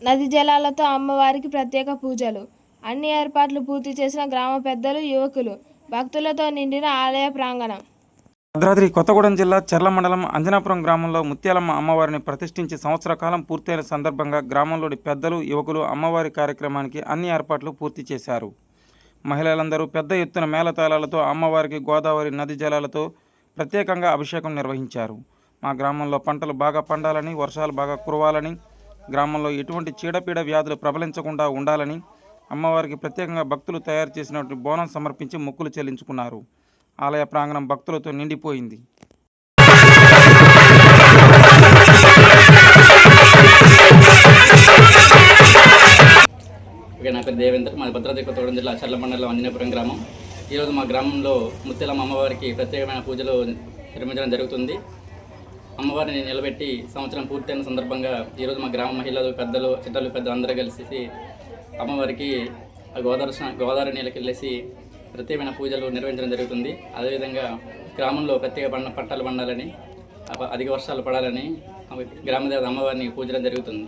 నది జలాలతో అమ్మవారికి ప్రత్యేక పూజలు. అన్ని ఏర్పాట్లు పూర్తి చేసిన గ్రామ పెద్దలు, యువకులు. భక్తులతో నిండిన ఆలయ ప్రాంగణం. భద్రాద్రి కొత్తగూడెం జిల్లా చర్ల మండలం అంజనాపురం గ్రామంలో ముత్యాలమ్మ అమ్మవారిని ప్రతిష్ఠించి సంవత్సర కాలం పూర్తయిన సందర్భంగా గ్రామంలోని పెద్దలు, యువకులు అమ్మవారి కార్యక్రమానికి అన్ని ఏర్పాట్లు పూర్తి చేశారు. మహిళలందరూ పెద్ద ఎత్తున మేళతాళాలతో అమ్మవారికి గోదావరి నది జలాలతో ప్రత్యేకంగా అభిషేకం నిర్వహించారు. మా గ్రామంలో పంటలు బాగా పండాలని, వర్షాలు బాగా కురవాలని, గ్రామంలో ఎటువంటి చీడపీడ వ్యాధులు ప్రబలించకుండా ఉండాలని అమ్మవారికి ప్రత్యేకంగా భక్తులు తయారు చేసినటువంటి బోనం సమర్పించి మొక్కులు చెల్లించుకున్నారు. ఆలయ ప్రాంగణం భక్తులతో నిండిపోయింది. నా పేరు దేవేంద్ర, మాది భద్రాద్రి కొత్తగూడెం జిల్లా చర్ల మండలం అంజనాపురం గ్రామం. ఈరోజు మా గ్రామంలో ముత్యాలమ్మ అమ్మవారికి ప్రత్యేకమైన పూజలు నిర్వహించడం జరుగుతుంది. అమ్మవారిని నిలబెట్టి సంవత్సరం పూర్తయిన సందర్భంగా ఈరోజు మా గ్రామ మహిళలు, పెద్దలు, చిట్టలు, పెద్దలు అందరూ కలిసి అమ్మవారికి గోదావరి నీళ్ళకి వెళ్ళేసి ప్రత్యేకమైన పూజలు నిర్వహించడం జరుగుతుంది. అదేవిధంగా గ్రామంలో ప్రత్యేక పంటలు పండాలని, అధిక వర్షాలు పడాలని గ్రామదేవత అమ్మవారిని పూజలు జరుగుతుంది.